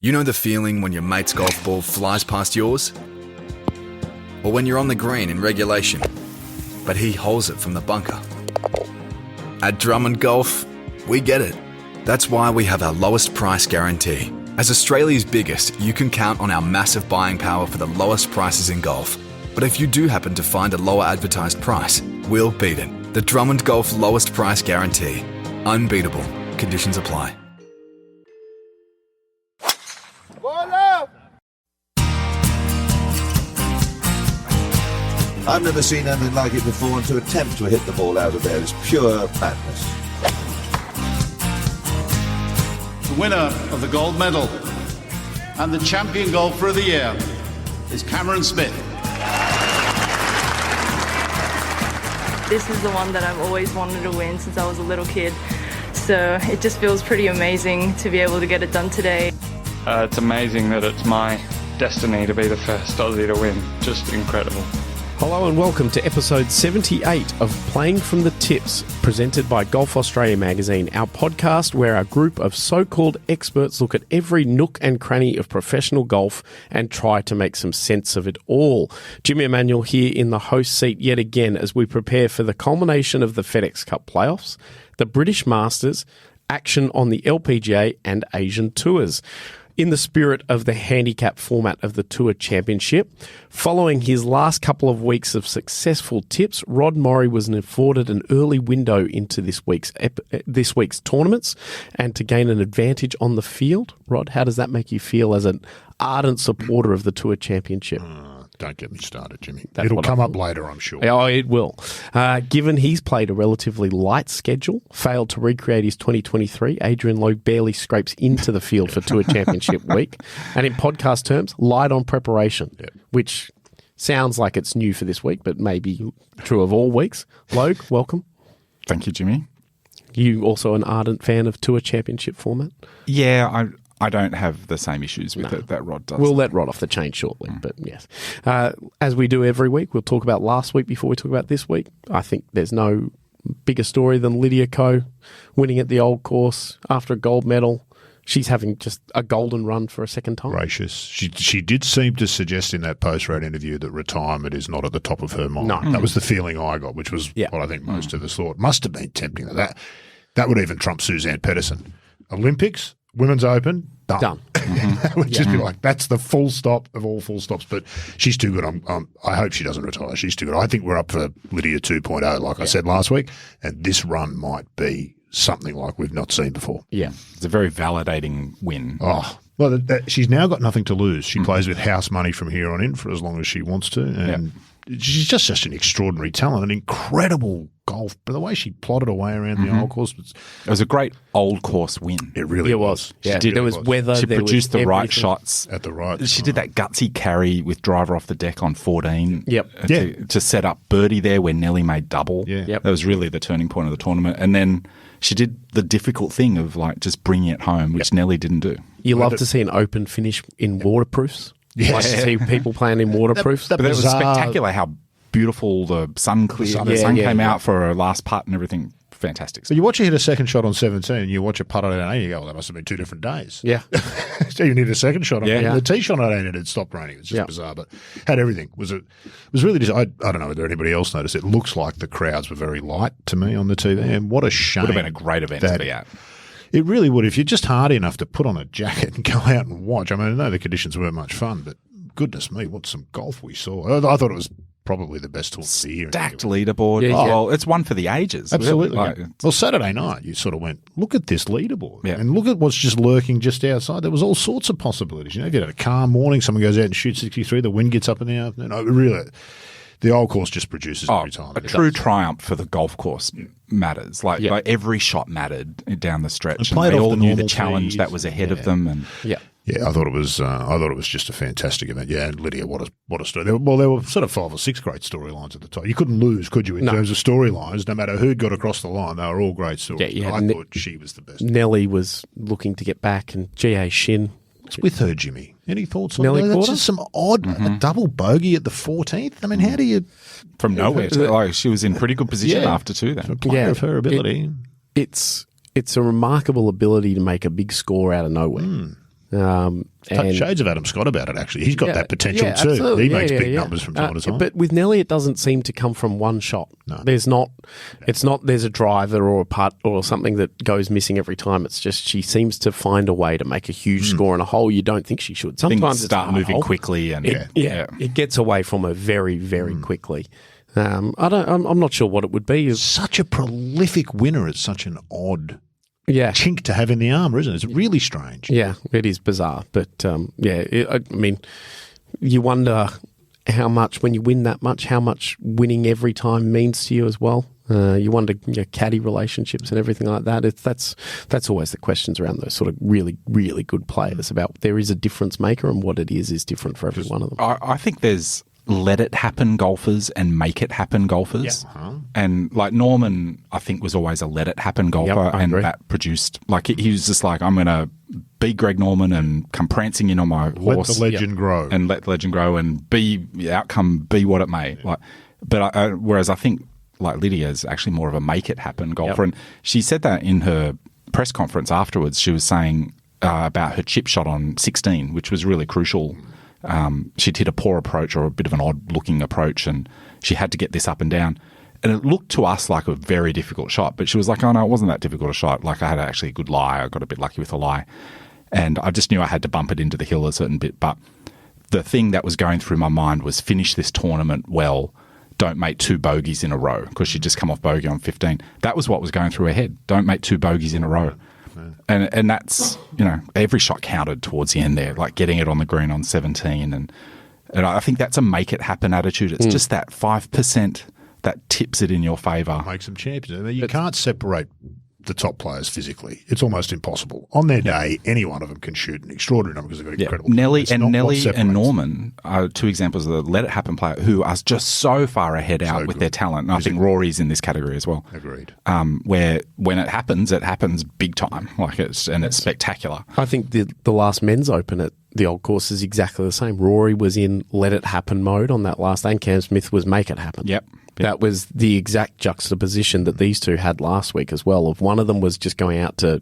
You know the feeling when your mate's golf ball flies past yours? Or when you're on the green in regulation, but he holds it from the bunker? At Drummond Golf, we get it. That's why we have our lowest price guarantee. As Australia's biggest, you can count on our massive buying power for the lowest prices in golf. But if you do happen to find a lower advertised price, we'll beat it. The Drummond Golf lowest price guarantee. Unbeatable. Conditions apply. I've never seen anything like it before, and to attempt to hit the ball out of there is pure madness. The winner of the gold medal and the champion golfer of the year is Cameron Smith. This is the one that I've always wanted to win since I was a little kid. So it just feels pretty amazing to be able to get it done today. It's amazing that it's my destiny to be the first Aussie to win. Just incredible. Hello and welcome to episode 78 of Playing from the Tips, presented by Golf Australia magazine, our podcast where our group of so-called experts look at every nook and cranny of professional golf and try to make some sense of it all. Jimmy Emanuel here in the host seat yet again as we prepare for the culmination of the FedEx Cup playoffs, the British Masters, action on the LPGA and Asian Tours. In the spirit of the handicap format of the Tour Championship, following his last couple of weeks of successful tips, Rod Morri was afforded an early window into this week's tournaments and to gain an advantage on the field. Rod, how does that make you feel as an ardent supporter of the Tour Championship? Don't get me started, Jimmy. That's It'll come up later, I'm sure. Oh, it will. Given he's played a relatively light schedule, failed to recreate his 2023, Adrian Lowe barely scrapes into the field for Tour Championship week. And in podcast terms, light on preparation, which sounds like it's new for this week, but maybe true of all weeks. Logue, welcome. Thank you, Jimmy. You also an ardent fan of Tour Championship format? Yeah, I don't have the same issues with it that Rod does. We'll let Rod off the chain shortly, but yes. As we do every week, we'll talk about last week before we talk about this week. I think there's no bigger story than Lydia Ko winning at the Old Course after a gold medal. She's having just a golden run for a second time. Gracious. She did seem to suggest in that post-race interview that retirement is not at the top of her mind. No. That was the feeling I got, which was what I think most of us thought. Must have been tempting. That would even trump Suzanne Pedersen. Olympics, Women's Open, done. That would just be like, that's the full stop of all full stops. But she's too good. I hope she doesn't retire. She's too good. I think we're up for Lydia 2.0, like I said last week. And this run might be something like we've not seen before. Yeah. It's a very validating win. Oh, well, she's now got nothing to lose. She plays with house money from here on in for as long as she wants to. And she's just such an extraordinary talent, an incredible golf. But the way she plodded away around the Old Course. It was a great Old Course win. It really was. Yeah. There was weather. She produced the right shots. At the right She time. did that gutsy carry with driver off the deck on 14. Yep. To set up birdie there where Nelly made double. Yeah. Yep. That was really the turning point of the tournament. And then she did the difficult thing of like just bringing it home, which Nelly didn't do. You love to see an open finish in waterproofs. Yes. Like to see people playing in waterproofs. But it was spectacular how beautiful the sun cleared. The sun came out for a last putt and everything. Fantastic. So you watch her hit a second shot on 17 and you watch her putt on 18, you go, well, that must have been 2 different days. Yeah. So you need a second shot on Yeah. The tee shot on 18, it had stopped raining. It was just bizarre, but had everything. It was really just, I don't know whether anybody else noticed, it looks like the crowds were very light to me on the TV, and what a shame. Would have been a great event to be at. It really would. If you're just hardy enough to put on a jacket and go out and watch. I mean, I know the conditions weren't much fun, but goodness me, what some golf we saw. I thought it was probably the best tournament of the year. Stacked leaderboard. Yeah, Well, it's one for the ages. Absolutely. Like, Well, Saturday night, you sort of went, look at this leaderboard. Yeah. And look at what's just lurking just outside. There was all sorts of possibilities. You know, if you had a calm morning, someone goes out and shoots 63, the wind gets up in the afternoon. No, really, the Old Course just produces every time. A true triumph for the golf course matters. Like every shot mattered down the stretch. Played they off all the knew the normal challenge tees. that was ahead of them. And Yeah, I thought it was just a fantastic event. Yeah, and Lydia, what a story. There were sort of 5 or 6 great storylines at the top. You couldn't lose, could you, in terms of storylines? No matter who'd got across the line, they were all great stories. Yeah, I thought she was the best. Nelly was looking to get back, and G.A. Shin. What's with her, Jimmy? Any thoughts on Nelly that? That's Porter? just some odd a double bogey at the 14th. I mean, how do you from nowhere, she was in pretty good position after 2 then. a player of her ability? It's a remarkable ability to make a big score out of nowhere. And Shades of Adam Scott about it, actually. He's got that potential too. absolutely. He makes big numbers from time to time. But with Nelly, it doesn't seem to come from one shot. No. There's not. It's not. There's a driver or a putt or something that goes missing every time. It's just she seems to find a way to make a huge score in a hole you don't think she should. Sometimes Things start moving quickly, and it gets away from her very, very quickly. I'm not sure what it would be. Such a prolific winner. It's such an odd chink to have in the armour, isn't it? It's really strange. Yeah, it is bizarre. But, I mean, you wonder how much, when you win that much, how much winning every time means to you as well. You wonder your caddy relationships and everything like that. That's always the questions around those sort of really, really good players about there is a difference maker and what it is different for every one of them. I think there's let it happen golfers and make it happen golfers. Yeah. And like Norman, I think, was always a let it happen golfer, and that produced, like, he was just like, I'm going to be Greg Norman and come prancing in on my horse. Let the legend grow. And let the legend grow and be the outcome, be what it may. Like, but whereas I think like Lydia's actually more of a make it happen golfer. And she said that in her press conference afterwards. She was saying about her chip shot on 16, which was really crucial. She'd hit a poor approach or a bit of an odd-looking approach, and she had to get this up and down. And it looked to us like a very difficult shot, but she was like, oh, no, it wasn't that difficult a shot. Like, I had actually a good lie. I got a bit lucky with a lie. And I just knew I had to bump it into the hill a certain bit. But the thing that was going through my mind was finish this tournament well. Don't make 2 bogeys in a row, because she'd just come off bogey on 15. That was what was going through her head. Don't make 2 bogeys in a row. And that's, every shot counted towards the end there, like getting it on the green on 17. And I think that's a make it happen attitude. It's just that 5% that tips it in your favour. Makes them champions. I mean, you can't separate the top players physically. It's almost impossible. On their day, any one of them can shoot an extraordinary number because they've got incredible. Nelly and Norman are 2 examples of the let it happen player who are just so far ahead out with their talent. And I think Rory's in this category as well. Agreed. Where when it happens big time. Like it's spectacular. I think the last men's open at the old course is exactly the same. Rory was in let it happen mode on that last day, and Cam Smith was make it happen. Yep. That was the exact juxtaposition that these two had last week as well. Of one of them was just going out to,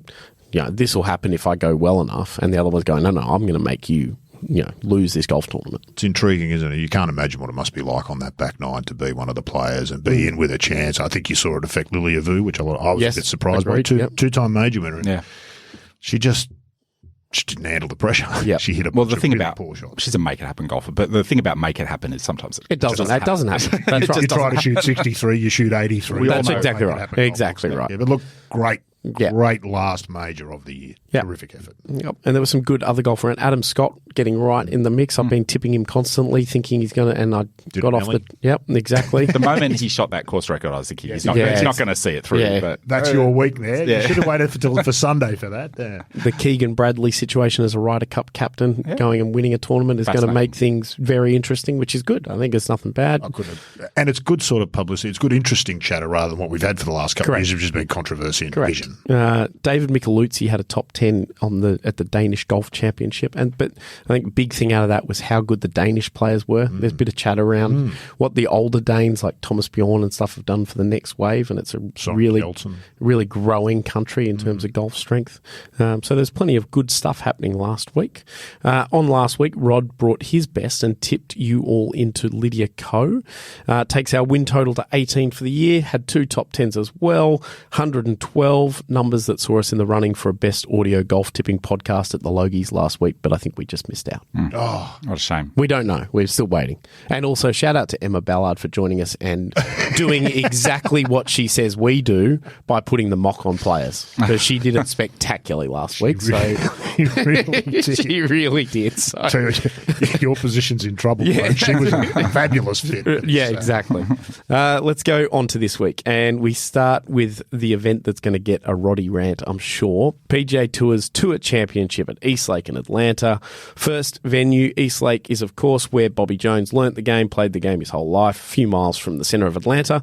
this will happen if I go well enough, and the other was going, no, I'm going to make you, lose this golf tournament. It's intriguing, isn't it? You can't imagine what it must be like on that back nine to be one of the players and be in with a chance. I think you saw it affect Lilia Vu, which I was a bit surprised by. Two-time major winner. Yeah. She didn't handle the pressure. Yep. She hit a bunch of really poor shots. She's a make it happen golfer, but the thing about make it happen is sometimes it doesn't happen. That's right. You try to shoot 63, you shoot 83. That's exactly right. Exactly right. Yeah, but look, great last major of the year. Yep. Terrific effort. Yep. And there was some good other golf around. Adam Scott getting right in the mix. I've been tipping him constantly, thinking he's going to, and I got off the. Yep, exactly. The moment he shot that course record, I was thinking he's not going to see it through. Yeah. But that's your week there. You should have waited for Sunday for that. Yeah. The Keegan Bradley situation as a Ryder Cup captain, going and winning a tournament is going to make things very interesting, which is good. I think it's nothing bad. And it's good sort of publicity. It's good, interesting chatter rather than what we've had for the last couple of years, which has been controversy and division. David Micheluzzi had a top 10 at the Danish Golf Championship, but I think big thing out of that was how good the Danish players were. There's a bit of chat around what the older Danes like Thomas Bjorn and stuff have done for the next wave, and it's a really growing country in terms of golf strength. So there's plenty of good stuff happening last week. On last week, Rod brought his best and tipped you all into Lydia Ko. Takes our win total to 18 for the year, had 2 top 10s as well, 112 numbers that saw us in the running for a best audio golf tipping podcast at the Logies last week, but I think we just missed out. Oh, what a shame. We don't know. We're still waiting. And also shout out to Emma Ballard for joining us and doing exactly what she says we do by putting the mock on players, because she did it spectacularly last week. She really did. So your position's in trouble. Yeah. She was a fabulous fit. Yeah, exactly. Let's go on to this week, and we start with the event that's going to get a Roddy rant, I'm sure. PGA Tour's Tour Championship at Eastlake in Atlanta. First venue, Eastlake, is of course where Bobby Jones learnt the game, played the game his whole life, a few miles from the centre of Atlanta,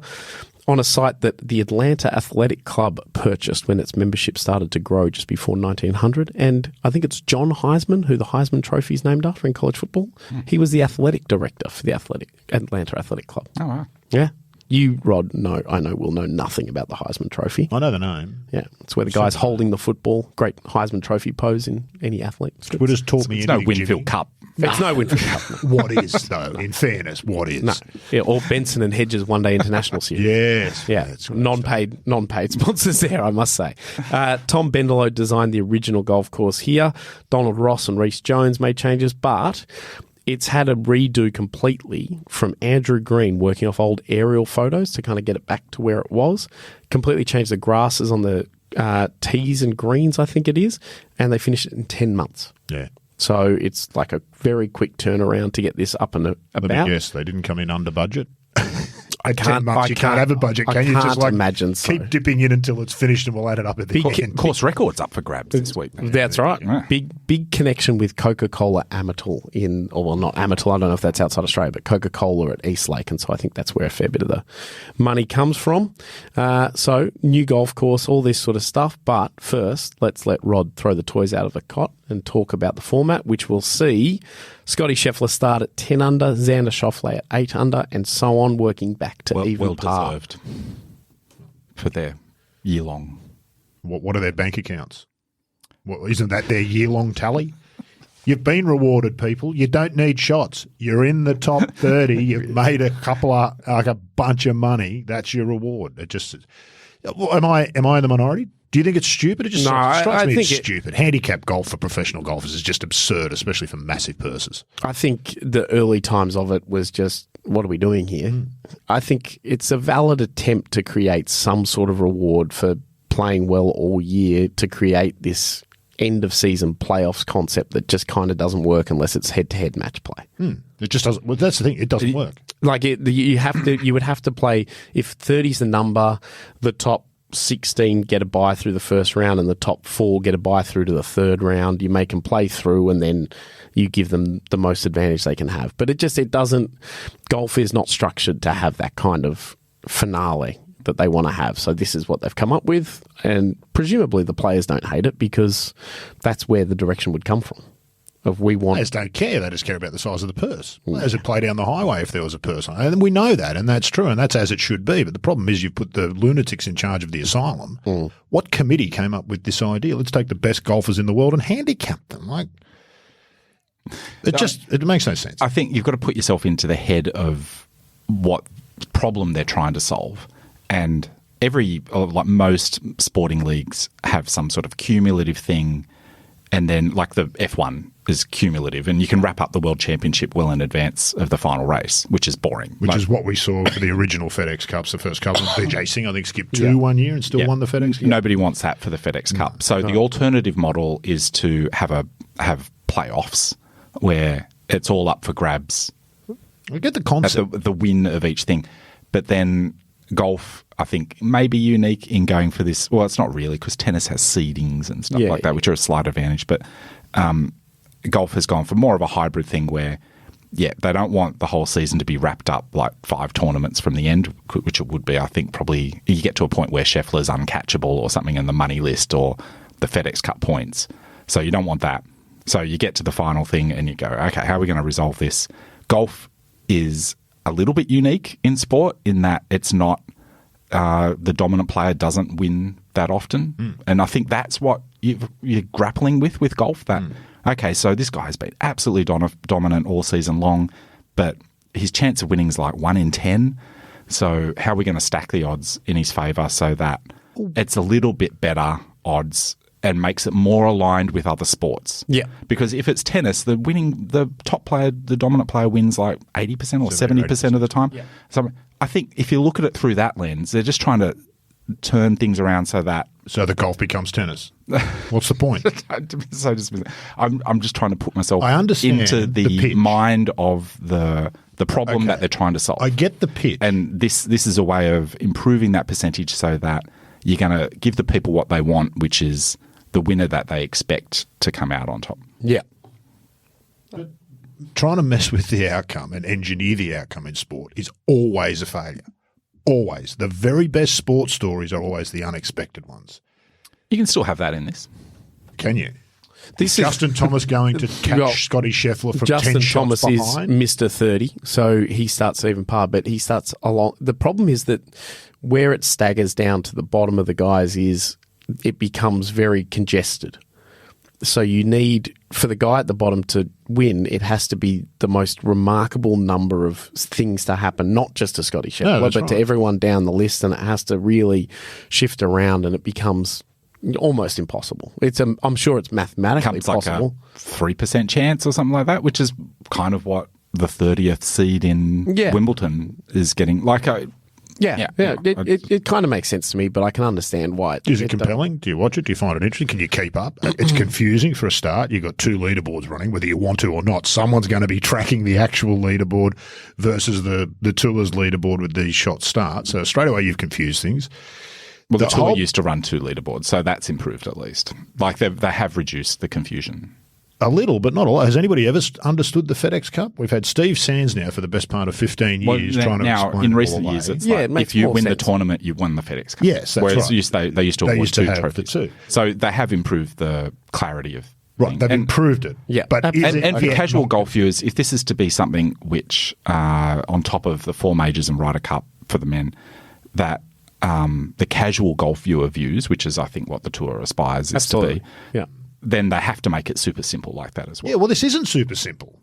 on a site that the Atlanta Athletic Club purchased when its membership started to grow just before 1900. And I think it's John Heisman, who the Heisman Trophy is named after in college football. He was the athletic director for the Atlanta Athletic Club. Oh, wow. Yeah. You, Rod, will know nothing about the Heisman Trophy. I know the name. Yeah, it's where the guy's holding the football. Great Heisman Trophy pose in any athlete. Twitter's taught me It's anything, no Winfield Jimmy. Cup. It's no Winfield Cup. No. What is, though? In fairness, what is? No. Yeah, or Benson and Hedges One Day International Series. Yes. Yeah, That's great non-paid sponsors there, I must say. Tom Bendelow designed the original golf course here. Donald Ross and Rhys Jones made changes, but it's had a redo completely from Andrew Green working off old aerial photos to kind of get it back to where it was. Completely changed the grasses on the tees and greens, I think it is, and they finished it in 10 months. Yeah. So it's like a very quick turnaround to get this up and about. Let me guess, they didn't come in under budget. At can't- 10 months, I you can't have a budget, I can you? can't Just like imagine so. keep dipping in until it's finished and we'll add it up at the end. Course records up for grabs this week. That's right. Yeah. Big connection with Coca-Cola Amatil not Amatil, I don't know if that's outside Australia, but Coca-Cola at Eastlake, and so I think that's where a fair bit of the money comes from. So, new golf course, all this sort of stuff, but first, let's let Rod throw the toys out of the cot and talk about the format, which we'll see Scotty Scheffler start at 10 under, Xander Schauffele at 8 under, and so on, working back to even par. Deserved for their year-long. What are their bank accounts? Isn't that their year-long tally? You've been rewarded, people. You don't need shots. You're in the top 30. You've made a bunch of money. That's your reward. It just am I in the minority? Do you think it's stupid? It just strikes me as stupid. Handicap golf for professional golfers is just absurd, especially for massive purses. I think the early times of it was just, what are we doing here? I think it's a valid attempt to create some sort of reward for playing well all year, to create this end of season playoffs concept that just kind of doesn't work unless it's head-to-head match play. It just doesn't. Well, that's the thing. It doesn't work. Like you would have to play, if 30's the number, the top 16 get a bye through the first round and the top 4 get a bye through to the third round. You make them play through and then you give them the most advantage they can have. But it doesn't, golf is not structured to have that kind of finale that they want to have. So this is what they've come up with, and presumably the players don't hate it because that's where the direction would come from. Players don't care. They just care about the size of the purse. Players would play down the highway if there was a purse on it. And we know that, and that's true, and that's as it should be. But the problem is you've put the lunatics in charge of the asylum. What committee came up with this idea? Let's take the best golfers in the world and handicap them. It makes no sense. I think you've got to put yourself into the head of what problem they're trying to solve. And most sporting leagues have some sort of cumulative thing. And then, like the F1 is cumulative, and you can wrap up the World Championship well in advance of the final race, which is boring. Which is what we saw for the original FedEx Cups, the first couple. BJ Singh, I think, skipped 2 1 year and still won the FedEx Cup. Nobody wants that for the FedEx Cup. So the alternative model is to have playoffs where it's all up for grabs. I get the concept. The win of each thing. But then golf, I think, may be unique in going for this. Well, it's not really, because tennis has seedings and stuff like that, which are a slight advantage. But golf has gone for more of a hybrid thing where, they don't want the whole season to be wrapped up like 5 tournaments from the end, which it would be. I think probably you get to a point where Scheffler's uncatchable or something in the money list or the FedEx Cup points. So you don't want that. So you get to the final thing and you go, okay, how are we going to resolve this? Golf is a little bit unique in sport in that it's not the dominant player doesn't win that often. And I think that's what you're grappling with golf. That okay, so this guy's been absolutely dominant all season long, but his chance of winning is like 1 in 10. So how are we going to stack the odds in his favour so that it's a little bit better odds and makes it more aligned with other sports? Yeah. Because if it's tennis, the top player, the dominant player wins like 80% or 70% of the time. Yeah. So I think if you look at it through that lens, they're just trying to turn things around so that... So the golf becomes tennis. What's the point? I'm just trying to put myself into the mind of the problem that they're trying to solve. I get the pitch. And this is a way of improving that percentage so that you're going to give the people what they want, which is the winner that they expect to come out on top. Yeah. But trying to mess with the outcome and engineer the outcome in sport is always a failure. Always. The very best sports stories are always the unexpected ones. You can still have that in this. Can you? Is Justin Thomas going to catch Scotty Scheffler from Justin 10 shots Thomas behind? is Mr. 30, so he starts even par, but he starts along. The problem is that where it staggers down to the bottom of the guys is it becomes very congested. So you need, for the guy at the bottom to win, it has to be the most remarkable number of things to happen, not just to Scotty Scheffler, but to everyone down the list, and it has to really shift around, and it becomes almost impossible. I'm sure it's mathematically possible. Like a 3% chance or something like that, which is kind of what the 30th seed in Wimbledon is getting. It kind of makes sense to me, but I can understand why. Is it compelling? Do you watch it? Do you find it interesting? Can you keep up? It's confusing for a start. You've got 2 leaderboards running, whether you want to or not. Someone's going to be tracking the actual leaderboard versus the tour's leaderboard with these shot starts. So straight away you've confused things. Well, the tour used to run 2 leaderboards, so that's improved at least. Like they have reduced the confusion. A little, but not a lot. Has anybody ever understood the FedEx Cup? We've had Steve Sands now for the best part of 15 years trying to explain it in all recent away. years, it's like if you win the tournament, you won the FedEx Cup. Yes, that's Whereas right. They used to award 2 trophies. The 2. So they have improved the clarity of Right, they've improved it. Yeah, but and for casual golf viewers, if this is to be something which, on top of the 4 majors and Ryder Cup for the men, that the casual golf viewer views, which is I think what the tour aspires is to be, then they have to make it super simple like that as well. Yeah, well, this isn't super simple.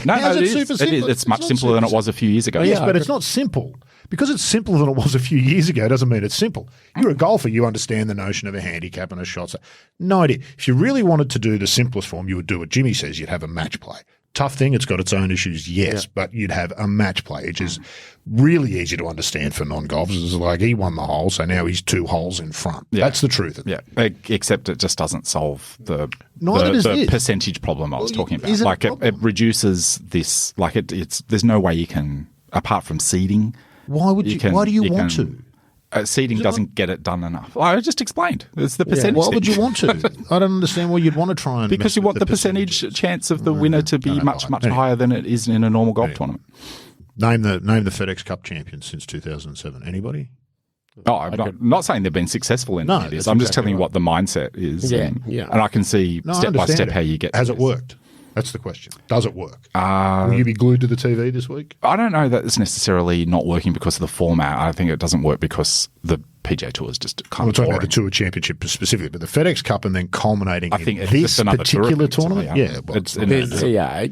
No, it is. Super simple? It's much simpler than it was a few years ago. Yes, but it's not simple. Because it's simpler than it was a few years ago doesn't mean it's simple. You're a golfer, you understand the notion of a handicap and a shot. No idea. If you really wanted to do the simplest form, you would do what Jimmy says. You'd have a match play. Tough thing, it's got its own issues, yes, but you'd have a match play, which is really easy to understand for non-golfers. It's like he won the hole, so now he's 2 holes in front. Yeah. That's the truth of it. Yeah, except it just doesn't solve the percentage problem I was talking about. Like it reduces this, like it's there's no way you can, apart from seeding. Why would you? Why do you want to? Seeding doesn't get it done enough. I just explained. It's the percentage. Why would you want to? I don't understand why you'd want to try and because you want the percentage chance of the winner to be much higher than it is in a normal golf tournament. Name the FedEx Cup champions since 2007. Anybody? Oh, I'm not saying they've been successful in this. I'm just telling you what the mindset is. And I can see step by step how you get. Has it worked? That's the question. Does it work? Will you be glued to the TV this week? I don't know that it's necessarily not working because of the format. I think it doesn't work because the PGA Tour is just kind of boring. We're talking about the Tour Championship specifically, but the FedEx Cup and then culminating in this particular tournament?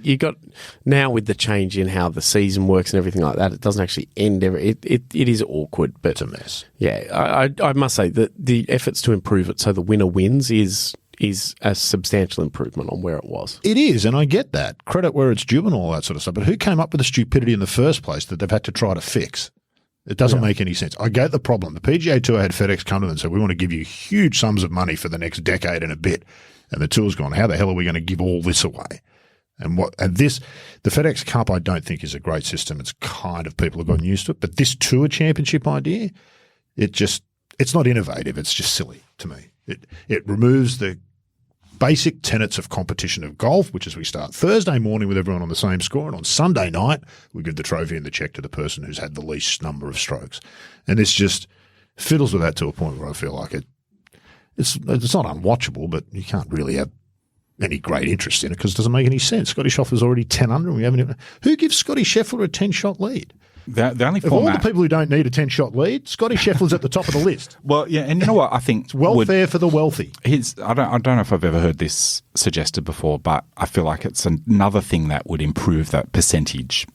You got now with the change in how the season works and everything like that, it doesn't actually end. It is awkward, but it's a mess. Yeah, I must say that the efforts to improve it so the winner wins is a substantial improvement on where it was. It is, and I get that. Credit where it's due and all that sort of stuff. But who came up with the stupidity in the first place that they've had to try to fix? It doesn't make any sense. I get the problem. The PGA Tour had FedEx come to them and said, we want to give you huge sums of money for the next decade and a bit. And the Tour's gone, how the hell are we going to give all this away? The FedEx Cup I don't think is a great system. It's kind of people have gotten used to it. But this Tour Championship idea, it's not innovative. It's just silly to me. It removes the basic tenets of competition of golf, which is we start Thursday morning with everyone on the same score, and on Sunday night we give the trophy and the check to the person who's had the least number of strokes. And this just fiddles with that to a point where I feel like it's not unwatchable, but you can't really have any great interest in it because it doesn't make any sense. Scotty Scheffler's already 10 under, and we haven't even. Who gives Scotty Scheffler a 10-shot lead? The only of all the people who don't need a 10-shot lead, Scotty Scheffler's at the top of the list. Well, yeah, and you know what I think? It's welfare for the wealthy. I don't know if I've ever heard this suggested before, but I feel like it's another thing that would improve that percentage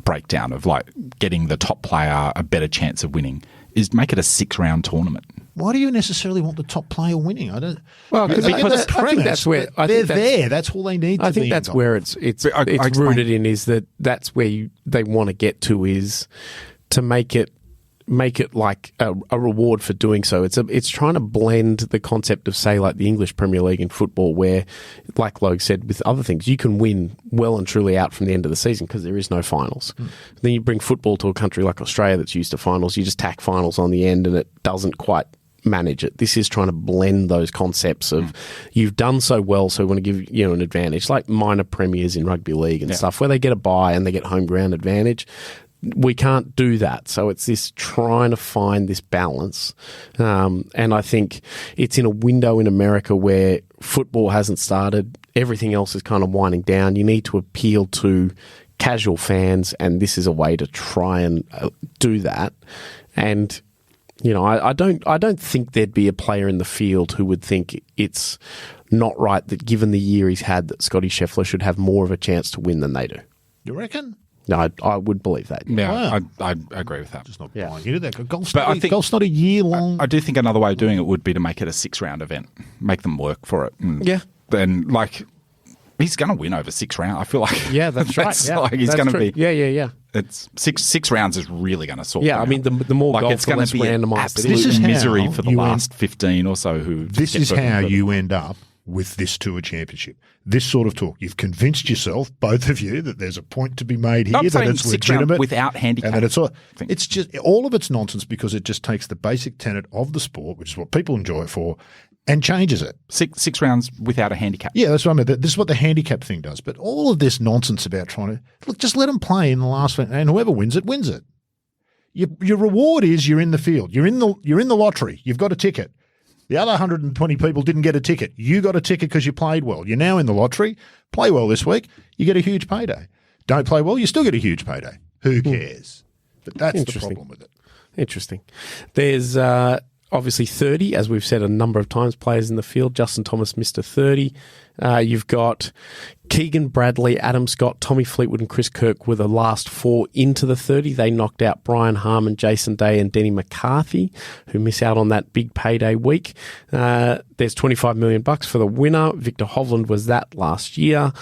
breakdown of like getting the top player a better chance of winning is make it a 6-round tournament. Why do you necessarily want the top player winning? I don't. Well, because I think that's where they're there. That's all they need. I think that's where it's rooted in is that's where they want to get to is to make it like a reward for doing so. It's trying to blend the concept of say like the English Premier League in football, where like Logue said with other things, you can win well and truly out from the end of the season because there is no finals. Then you bring football to a country like Australia that's used to finals. You just tack finals on the end, and it doesn't quite manage it. This is trying to blend those concepts of you've done so well, so we want to give you an advantage, like minor premiers in rugby league and stuff, where they get a bye and they get home ground advantage. We can't do that. So it's this trying to find this balance. And I think it's in a window in America where football hasn't started. Everything else is kind of winding down. You need to appeal to casual fans, and this is a way to try and do that. And I don't think there'd be a player in the field who would think it's not right that, given the year he's had, that Scotty Scheffler should have more of a chance to win than they do. You reckon? No, I would believe that. Yeah, I agree with that. Just not buying into that. Golf's Golf's not a year long. I do think another way of doing it would be to make it a 6-round event, make them work for it. Yeah. Then, he's going to win over 6 rounds. I feel like that's right. Yeah, he's going to be. Yeah. It's six rounds is really going to sort. Yeah, I mean the more golf, it's going the to be randomised. This is misery for the last 15 or so. This is how you end up with this Tour Championship. This sort of talk. You've convinced yourself, both of you, that there's a point to be made here, that it's legitimate without handicap. And that it's just all of it's nonsense, because it just takes the basic tenet of the sport, which is what people enjoy it for, and changes it. Six rounds without a handicap. Yeah, that's what I mean. This is what the handicap thing does. But all of this nonsense about trying to just let them play in the last, and whoever wins it wins it. Your reward is you're in the field. You're in the lottery. You've got a ticket. The other 120 people didn't get a ticket. You got a ticket because you played well. You're now in the lottery. Play well this week, you get a huge payday. Don't play well, you still get a huge payday. Who cares? But that's the problem with it. Interesting. There's obviously 30, as we've said a number of times, players in the field. Justin Thomas, Mr. 30. You've got Keegan Bradley, Adam Scott, Tommy Fleetwood and Chris Kirk were the last 4 into the 30. They knocked out Brian Harmon, Jason Day and Denny McCarthy, who miss out on that big payday week. There's $25 million for the winner. Victor Hovland was that last year.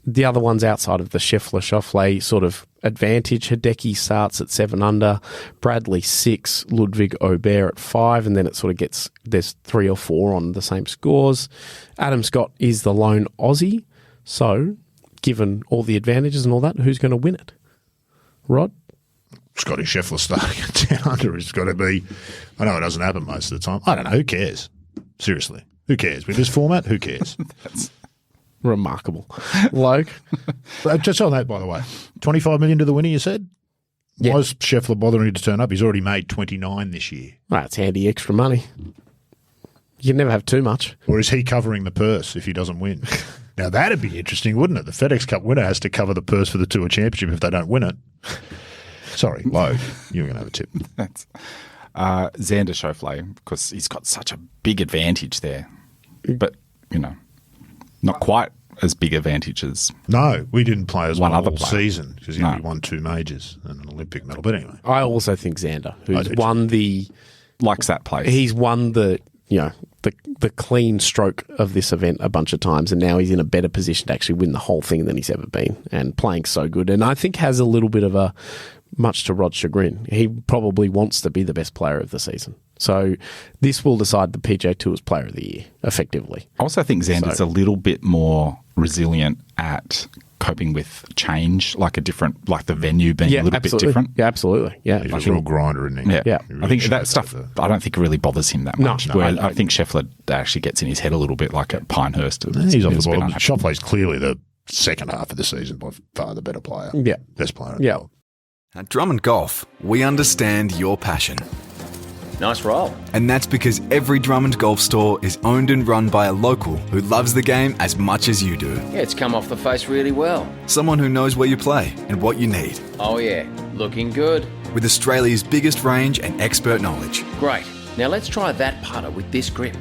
The other ones outside of the Scheffler-Schauffele sort of advantage. Hideki starts at 7 under, Bradley 6, Ludwig Aubert at 5, and then it sort of gets, there's 3 or 4 on the same scores. Adam Scott is the lone Aussie. So, given all the advantages and all that, who's going to win it? Rod? Scotty Scheffler starting at 10 under has got to be, I know it doesn't happen most of the time. I don't know, who cares? Seriously, who cares? With this format, who cares? That's remarkable. Logue? Just on that, by the way, 25 million to the winner, you said? Yeah. Why is Scheffler bothering to turn up? He's already made 29 this year. That's handy extra money. You can never have too much. Or is he covering the purse if he doesn't win? Now, that'd be interesting, wouldn't it? The FedEx Cup winner has to cover the purse for the Tour Championship if they don't win it. Sorry, Logue, you were going to have a tip. That's Xander Schauffele, because he's got such a big advantage there. But, not quite as big advantage as No, we didn't play as one well other all player. season because he only won 2 majors and an Olympic medal. But anyway. I also think Xander, who's won the... likes that place. He's won the clean stroke of this event a bunch of times, and now he's in a better position to actually win the whole thing than he's ever been, and playing so good. And I think has a little bit of a, much to Rod's chagrin, he probably wants to be the best player of the season. So this will decide the PGA Tour's player of the year, effectively. I also think Xander's a little bit more resilient at coping with change, like the venue being a little bit different. Yeah, absolutely. Yeah, He's a real grinder, isn't he? Yeah. I think that stuff, I don't think it really bothers him that much. I think Scheffler actually gets in his head a little bit, like at Pinehurst. He's on the ball. Schauffele's clearly the second half of the season by far the better player. Yeah. Best player in the world. At Drummond Golf, we understand your passion. Nice roll. And that's because every Drummond Golf store is owned and run by a local who loves the game as much as you do. Yeah, it's come off the face really well. Someone who knows where you play and what you need. Oh yeah, looking good. With Australia's biggest range and expert knowledge. Great. Now let's try that putter with this grip.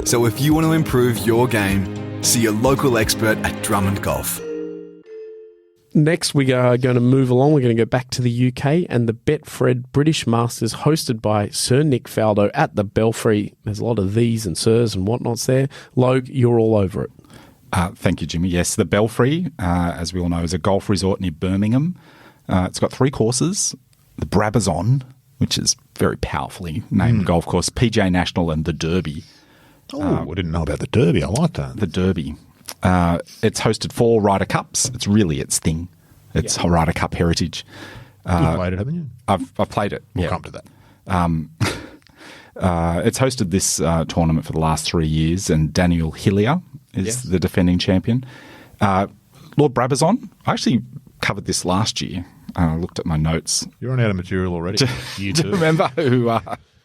So if you want to improve your game, see a local expert at Drummond Golf. Next, we are going to move along. We're going to go back to the UK and the Betfred British Masters, hosted by Sir Nick Faldo at the Belfry. There's a lot of these and sirs and whatnots there. Logue, you're all over it. Thank you, Jimmy. Yes, the Belfry, as we all know, is a golf resort near Birmingham. It's got 3 courses. The Brabazon, which is very powerfully named golf course, PGA National and the Derby. I didn't know about the Derby. I like that. The Derby. It's hosted 4 Ryder Cups. It's really its thing. It's Ryder Cup heritage. You've played it, haven't you? I've played it. We'll come to that. It's hosted this tournament for the last 3 years, and Daniel Hillier is the defending champion. Lord Brabazon, I actually covered this last year. I looked at my notes. You're on out of material already. Do you remember who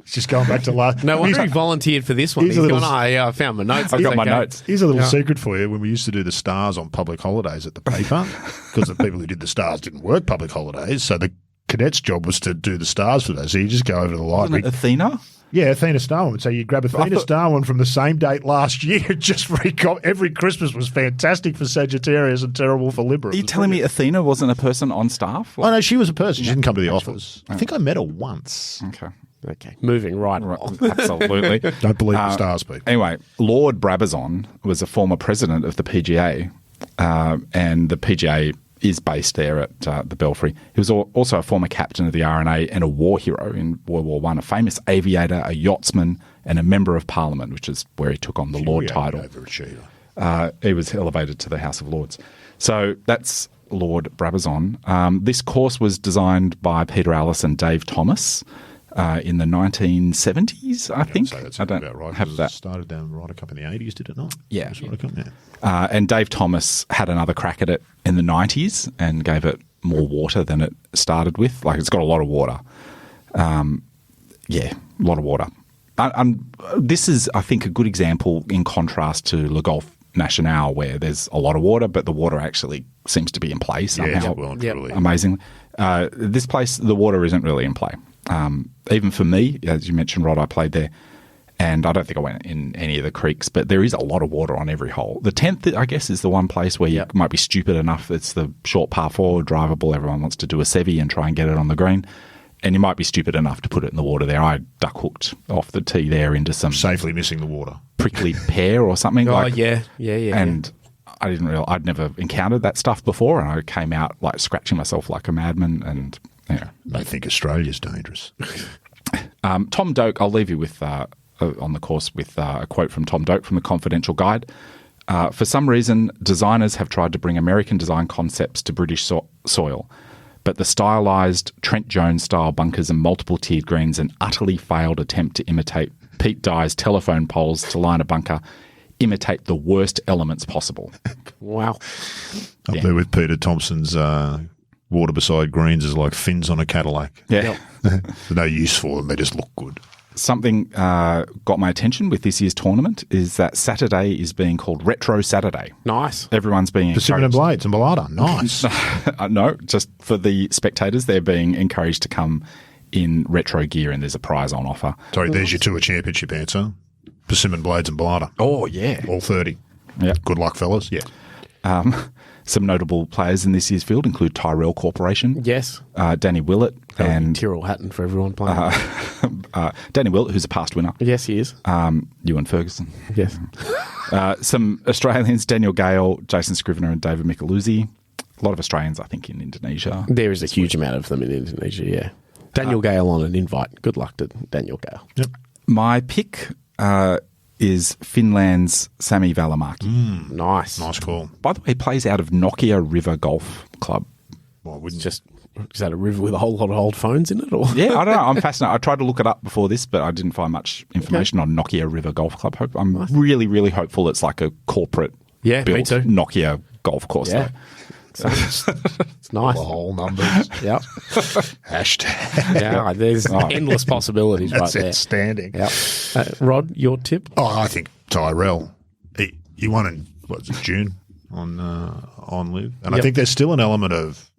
He's just going back to last. No wonder he volunteered for this one. He's gone, I found my notes. I've got my notes. Here's a little secret for you. When we used to do the stars on public holidays at the paper, because the people who did the stars didn't work public holidays, so the cadet's job was to do the stars for those. So you just go over to the library. Athena? Yeah, Athena Starwood. So you grab Athena Starwood from the same date last year. Just every Christmas was fantastic for Sagittarius and terrible for Libra. Are you telling me Athena wasn't a person on staff? Oh, no, she was a person. She didn't come to the office. I think I met her once. Okay, moving right along. Absolutely. Don't believe the stars, people. Anyway, Lord Brabazon was a former president of the PGA, and the PGA is based there at the Belfry. He was also a former captain of the RNA and a war hero in World War I, a famous aviator, a yachtsman, and a member of Parliament, which is where he took on the Lord title. He was elevated to the House of Lords. So that's Lord Brabazon. This course was designed by Peter Allis and Dave Thomas in the 1970s, I think. I don't have that. It started down Ryder Cup in the 80s, did it not? Yeah. Yeah. And Dave Thomas had another crack at it in the 90s and gave it more water than it started with. Like, it's got a lot of water. A lot of water. This is, I think, a good example in contrast to Le Golf National, where there's a lot of water, but the water actually seems to be in play somehow. Amazingly. This place, the water isn't really in play. Even for me, as you mentioned, Rod, I played there, and I don't think I went in any of the creeks, but there is a lot of water on every hole. The 10th, I guess, is the one place where you might be stupid enough. It's the short par 4, drivable. Everyone wants to do a Sevi and try and get it on the green. And you might be stupid enough to put it in the water there. I duck hooked off the tee there into some... Safely missing the water. Prickly pear or something. Yeah. And I didn't realize... I'd never encountered that stuff before, and I came out like scratching myself like a madman and... Yeah. They think Australia's dangerous. Tom Doak, I'll leave you with on the course with a quote from Tom Doak from the Confidential Guide. For some reason, designers have tried to bring American design concepts to British soil, but the stylised Trent Jones-style bunkers and multiple-tiered greens, an utterly failed attempt to imitate Pete Dye's telephone poles to line a bunker, imitate the worst elements possible. Wow. Up there with Peter Thompson's water beside greens is like fins on a Cadillac. Yeah. There's no use for them. They just look good. Something got my attention with this year's tournament is that Saturday is being called Retro Saturday. Nice. Everyone's being encouraged. Persimmon and Blades and Bellata. Nice. No, just for the spectators, they're being encouraged to come in retro gear, and there's a prize on offer. Sorry, there's your Tour Championship answer. Persimmon, Blades and Bellata. Oh, yeah. All 30. Yeah. Good luck, fellas. Yeah. Some notable players in this year's field include Tyrrell Corporation. Yes. Danny Willett. And Tyrrell Hatton for everyone playing. Danny Willett, who's a past winner. Yes, he is. Ewan Ferguson. Yes. Some Australians, Daniel Gale, Jason Scrivener and David Micheluzzi. A lot of Australians, I think, in Indonesia. There is a huge amount of them in Indonesia, yeah. Daniel Gale on an invite. Good luck to Daniel Gale. Yep. My pick is Finland's Sami Välimäki. Nice. Nice call. By the way, he plays out of Nokia River Golf Club. Well, wouldn't Is that a river with a whole lot of old phones in it? Or? Yeah, I don't know. I'm fascinated. I tried to look it up before this, but I didn't find much information on Nokia River Golf Club. I'm really, really hopeful it's like a corporate built me too. Nokia golf course. Yeah. So it's nice. the whole numbers. Yep. Hashtag. Yeah, there's endless possibilities That's right there. outstanding. Yep. Rod, your tip? Oh, I think Tyrrell. He won in June on Live, and I think there's still an element of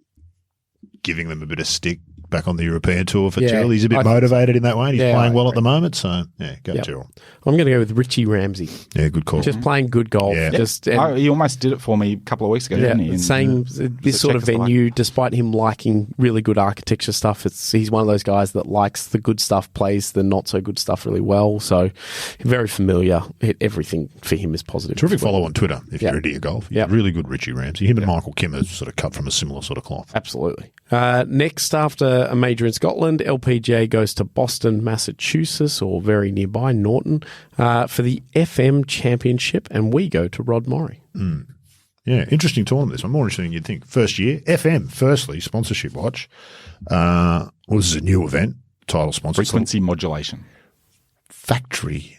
giving them a bit of stick back on the European tour for Tyrrell. He's a bit motivated in that way, and he's playing well at the moment. So go Tyrrell. I'm going to go with Richie Ramsey. Yeah, good call. Just playing good golf. Yeah. He almost did it for me a couple of weeks ago, didn't he? Saying this sort of venue, despite him liking really good architecture stuff, he's one of those guys that likes the good stuff, plays the not so good stuff really well. So very familiar. Everything for him is positive. Terrific follow on Twitter if you're into your golf. Yeah. Really good Richie Ramsey. Him and Michael Kim are sort of cut from a similar sort of cloth. Absolutely. Next, after a major in Scotland, LPGA goes to Boston, Massachusetts, or very nearby, Norton, for the FM Championship, and we go to Rod Murray. Yeah, interesting tournament this one. More interesting than you'd think. First year, FM, firstly, sponsorship watch. This is a new event, title sponsor. Frequency modulation. Factory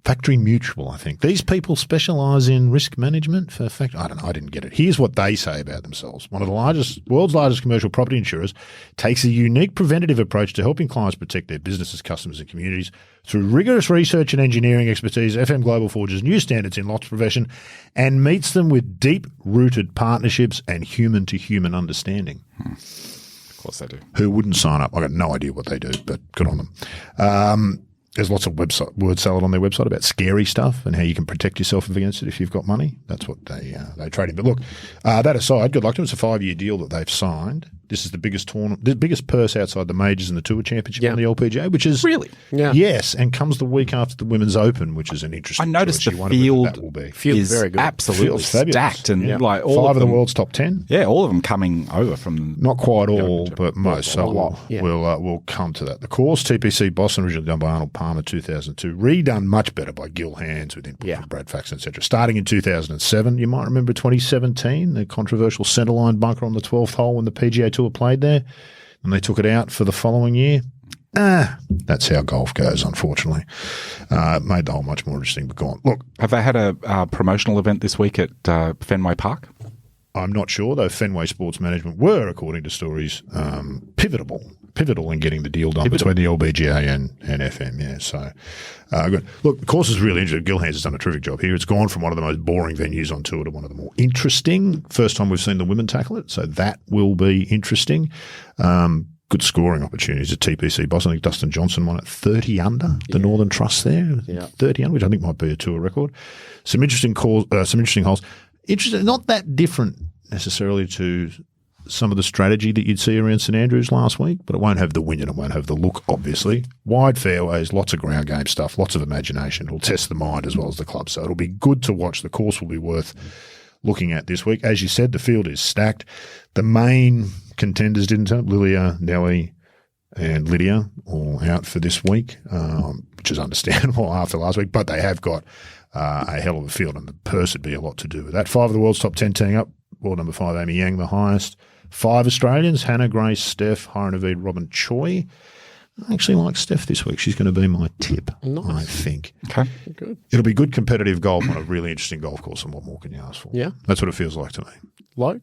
Factory Mutual, I think. These people specialise in risk management for I don't know, I didn't get it. Here's what they say about themselves. One of the world's largest commercial property insurers takes a unique preventative approach to helping clients protect their businesses, customers and communities through rigorous research and engineering expertise. FM Global forges new standards in lots profession and meets them with deep-rooted partnerships and human-to-human understanding. Of course they do. Who wouldn't sign up? I've got no idea what they do, but good on them. There's lots of word salad on their website about scary stuff and how you can protect yourself against it if you've got money. That's what they trade in. But look, that aside, good luck to them. It's a 5-year deal that they've signed. This is the biggest tournament, the biggest purse outside the majors and the Tour Championship on the LPGA, which is really, yes, and comes the week after the Women's Open, which is an interesting. I noticed choice. the field that will be. is very good. absolutely stacked, and like all 5 of the world's top 10. Yeah, all of them coming over from not quite all, but most. So a lot. Yeah. We'll come to that. The course TPC Boston, originally done by Arnold Palmer, 2002, redone much better by Gil Hands with input from Brad Faxon, etc. Starting in 2007, you might remember 2017, the controversial centerline bunker on the 12th hole when the PGA Tour played there, and they took it out for the following year. That's how golf goes, unfortunately. Made the hole much more interesting, but go on. Look, have they had a promotional event this week at Fenway Park? I'm not sure, though. Fenway Sports Management were, according to stories, pivotal in getting the deal done between the LPGA and FM. Yeah, so good. Look, the course is really interesting. Gil Hands has done a terrific job here. It's gone from one of the most boring venues on tour to one of the more interesting. First time we've seen the women tackle it, so that will be interesting. Good scoring opportunities at TPC Boston. I think Dustin Johnson won at 30 under the Northern Trust there. 30 under, which I think might be a tour record. Some interesting calls, some interesting holes. Interesting, not that different necessarily to some of the strategy that you'd see around St Andrews last week, but it won't have the win and it won't have the look, obviously. Wide fairways, lots of ground game stuff, lots of imagination. It'll test the mind as well as the club, so it'll be good to watch. The course will be worth looking at this week. As you said, the field is stacked. The main contenders didn't turn up. Lilia, Nelly and Lydia all out for this week, which is understandable after last week, but they have got a hell of a field, and the purse would be a lot to do with that. 5 of the world's top 10 teeing up. World number 5, Amy Yang, the highest. 5 Australians, Hannah, Grace, Steph, Hira Naveed, Robin Choi. I actually like Steph this week. She's going to be my tip, I think. Okay, good. It'll be good competitive golf on a really interesting golf course, and what more can you ask for? Yeah. That's what it feels like to me. Like?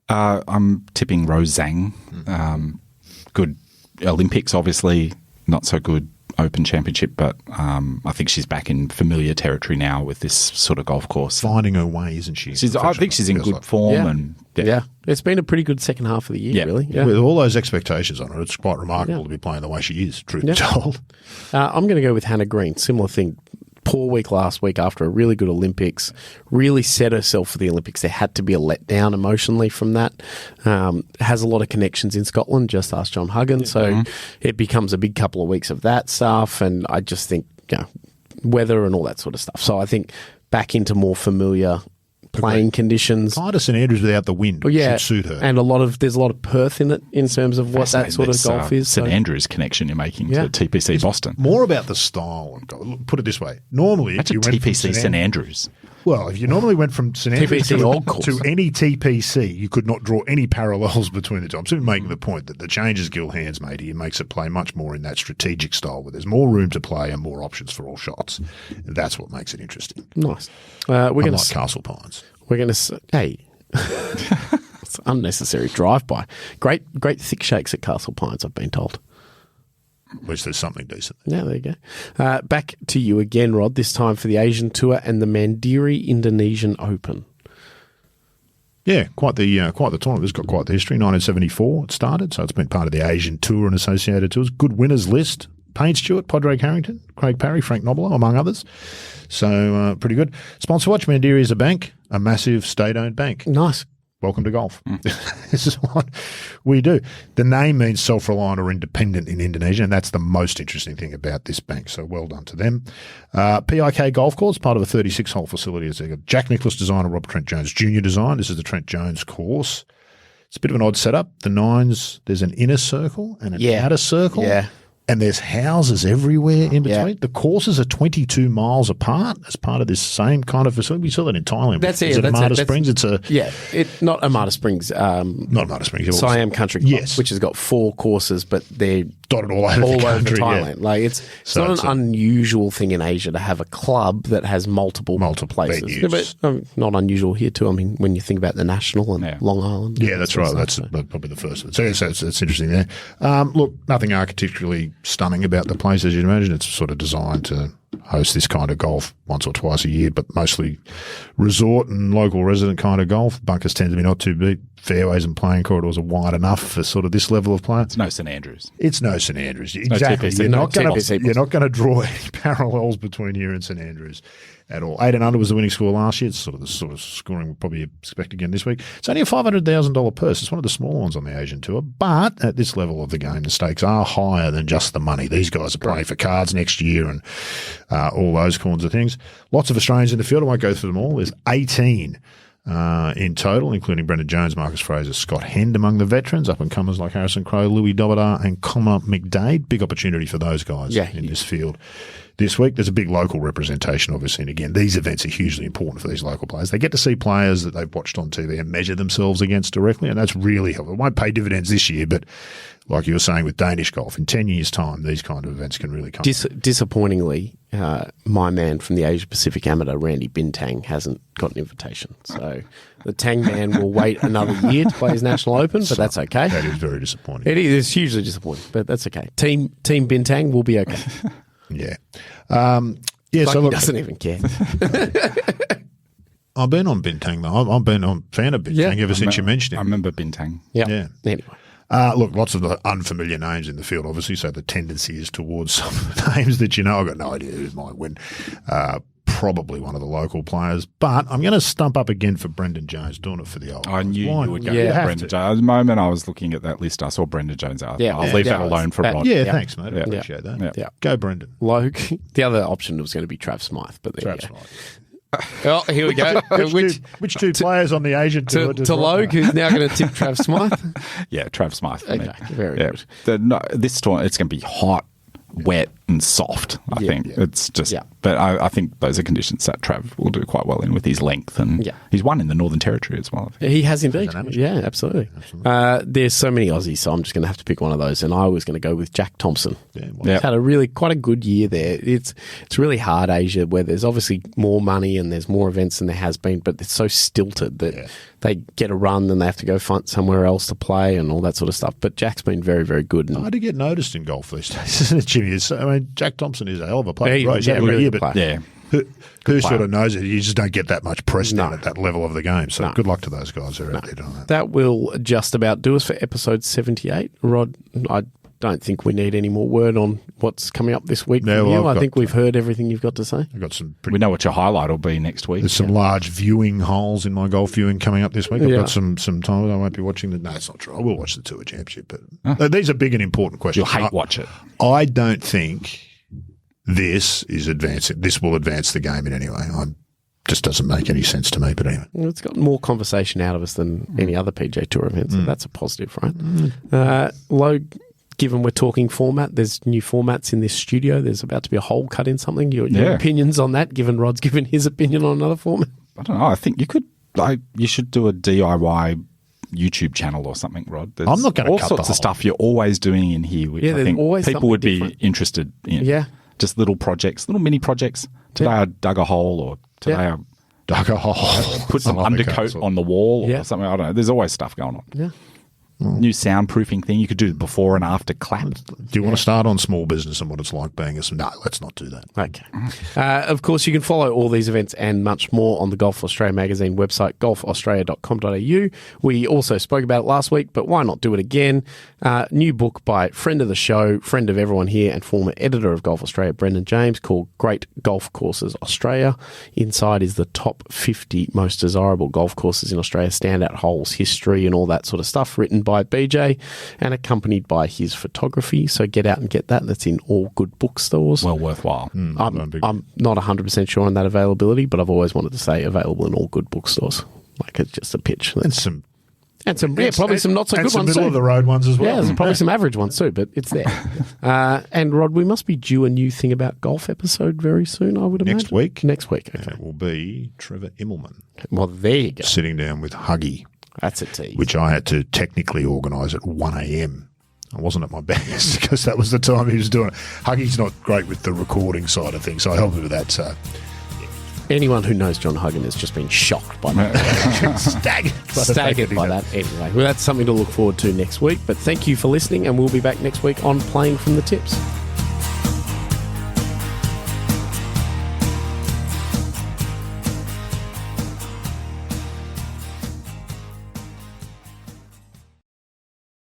I'm tipping Rose Zhang. Good Olympics, obviously. Not so good Open Championship, but I think she's back in familiar territory now with this sort of golf course. Finding her way, isn't she? I think she's in good form. Yeah. It's been a pretty good second half of the year, really. Yeah. With all those expectations on her, it's quite remarkable to be playing the way she is, truth be told. I'm going to go with Hannah Green. Similar thing. Poor week last week after a really good Olympics. Really set herself for the Olympics. There had to be a letdown emotionally from that. Has a lot of connections in Scotland. Just ask John Huggins. So it becomes a big couple of weeks of that stuff. And I just think, weather and all that sort of stuff. So I think back into more familiar playing conditions. Kind of St Andrews without the wind should suit her. And there's a lot of Perth in it in terms of what that sort of golf is. St Andrews connection you're making to TPC Boston. More about the style of golf. Put it this way. Normally, if you went TPC St Andrews. Well, if you normally went from St Andrews to to any TPC, you could not draw any parallels between the two. I'm simply making the point that the changes Gil Hands made here makes it play much more in that strategic style where there's more room to play and more options for all shots. That's what makes it interesting. Nice. We're going to Castle Pines. We're going to hey, it's unnecessary drive-by. Great thick shakes at Castle Pines, I've been told. At least there's something decent. Yeah, there you go. Back to you again, Rod, this time for the Asian Tour and the Mandiri Indonesian Open. Yeah, quite the tournament. It's got quite the history. 1974 it started, so it's been part of the Asian Tour and associated tours. Good winners list. Payne Stewart, Padraig Harrington, Craig Parry, Frank Nobilo, among others. So pretty good. Sponsor Watch, Mandiri is a bank, a massive state-owned bank. Nice. Welcome to golf. This is what we do. The name means self-reliant or independent in Indonesia, and that's the most interesting thing about this bank. So well done to them. PIK Golf Course, part of a 36-hole facility. It's got Jack Nicklaus design and Rob Trent Jones Jr. design. This is the Trent Jones course. It's a bit of an odd setup. The nines, there's an inner circle and an outer circle. Yeah. And there's houses everywhere in between. Yeah. The courses are 22 miles apart as part of this same kind of facility. We saw that in Thailand. That's Is it Amata Springs? It's not Amata Springs. Not Amata Springs. Siam Country Club, which has got 4 courses, but they're dotted all over the country. Thailand. Yeah. Like it's not an unusual thing in Asia to have a club that has multiple places. venues. But not unusual here too. I mean, when you think about the National and Long Island. Yeah, that's right. That's probably the first one. So yes, that's interesting there. Look, nothing architecturally stunning about the place, as you'd imagine. It's sort of designed to host this kind of golf once or twice a year, but mostly resort and local resident kind of golf. Bunkers tend to be not too deep. Fairways and playing corridors are wide enough for sort of this level of play. It's no St Andrews. It's no St Andrews. Exactly. You're not going to draw any parallels between here and St Andrews at all. 8 and under was the winning score last year. It's sort of the scoring we'll probably expect again this week. It's only a $500,000 purse. It's one of the smaller ones on the Asian Tour. But at this level of the game, the stakes are higher than just the money. These guys are playing for cards next year and all those kinds of things. Lots of Australians in the field. I won't go through them all. There's 18 in total, including Brendan Jones, Marcus Fraser, Scott Hend among the veterans, up-and-comers like Harrison Crowe, Louis Dobadar and Connor McDade. Big opportunity for those guys in this field this week. There's a big local representation, obviously, and again, these events are hugely important for these local players. They get to see players that they've watched on TV and measure themselves against directly, and that's really helpful. It won't pay dividends this year, but like you were saying with Danish golf, in 10 years' time, these kind of events can really come. Disappointingly, my man from the Asia Pacific Amateur, Randy Bintang, hasn't got an invitation. So the Tang man will wait another year to play his National Open, but that's okay. That is very disappointing. It is hugely disappointing, but that's okay. Team Bintang will be okay. Yeah. So look, he doesn't even care. I've been on Bintang, though. I've been a fan of Bintang ever since you mentioned him. I remember Bintang. Yeah. Anyway. Look, lots of the unfamiliar names in the field, obviously, so the tendency is towards some of the names that you know. I've got no idea who might win. Probably one of the local players, but I'm going to stump up again for Brendan Jones, doing it for the old. I knew you would go with Brendan Jones. The moment I was looking at that list, I saw Brendan Jones out. I'll leave that alone for Rod. Yeah, thanks, mate. I appreciate that. Yeah. Go, Brendan. Logue. The other option was going to be Trav Smythe, but there Trav Smythe. Oh, here we go. Which two players on the Asian Tour? To Logue, who's now going to tip Trav Smythe? Yeah, Trav Smythe. Okay, very good. This tournament, it's going to be hot, wet and soft, I think. It's just but I think those are conditions that Trav will do quite well in with his length, and he's won in the Northern Territory as well, I think. He has indeed. Yeah, absolutely. There's so many Aussies, so I'm just going to have to pick one of those, and I was going to go with Jack Thompson. He's had quite a good year there. It's really hard, Asia, where there's obviously more money and there's more events than there has been, but it's so stilted that they get a run and they have to go find somewhere else to play and all that sort of stuff. But Jack's been very, very good. And hard to get noticed in golf these days, isn't it, Jimmy? Jack Thompson is a hell of a player. Really good player. Yeah. Who sort of knows it? You just don't get that much press down at that level of the game. So good luck to those guys who are out there doing that. That will just about do us for episode 78. Rod, I don't think we need any more word on what's coming up this week from you. I think we've heard everything you've got to say. I've got some. We know what your highlight will be next week. There's some large viewing holes in my golf viewing coming up this week. I've got some time. I won't be watching the. No, it's not true. I will watch the Tour Championship, but these are big and important questions. You'll hate watch it. I don't think this is advancing. This will advance the game in any way. Just doesn't make any sense to me. But anyway, it's got more conversation out of us than any other PGA Tour event. So that's a positive, right? Logue. Given we're talking format, there's new formats in this studio. There's about to be a hole cut in something. Your opinions on that, given Rod's given his opinion on another format? I don't know. I think you should do a DIY YouTube channel or something, Rod. There's I'm not going to cut all sorts of stuff you're always doing in here, which I think people would be interested in. Yeah. Just little projects, little mini projects. Today I dug a hole, or today I dug a hole. Put some undercoat on the wall or something. I don't know. There's always stuff going on. Yeah. New soundproofing thing. You could do before and after clap. Do you want to start on small business and what it's like being No, let's not do that. Okay. Of course, you can follow all these events and much more on the Golf Australia magazine website, golfaustralia.com.au. We also spoke about it last week, but why not do it again? New book by friend of the show, friend of everyone here, and former editor of Golf Australia, Brendan James, called Great Golf Courses Australia. Inside is the top 50 most desirable golf courses in Australia, standout holes, history, and all that sort of stuff, written by BJ and accompanied by his photography. So get out and get that. That's in all good bookstores. Well worthwhile. I'm not 100% sure on that availability, but I've always wanted to say available in all good bookstores. Like it's just a pitch. And some probably some not so good ones too. Middle of the road ones as well. Yeah, there's probably some average ones too, but it's there. And Rod, we must be due a new thing about golf episode very soon, I would imagine. Next week. Okay. And it will be Trevor Immelman. Well, there you go. Sitting down with Huggy. That's a tease. Which I had to technically organise at 1 a.m. I wasn't at my best because that was the time he was doing it. Huggy's not great with the recording side of things, so I helped him with that. So. Anyone who knows John Huggan has just been shocked by that. Staggered by that. Anyway, well, that's something to look forward to next week. But thank you for listening, and we'll be back next week on Playing from the Tips.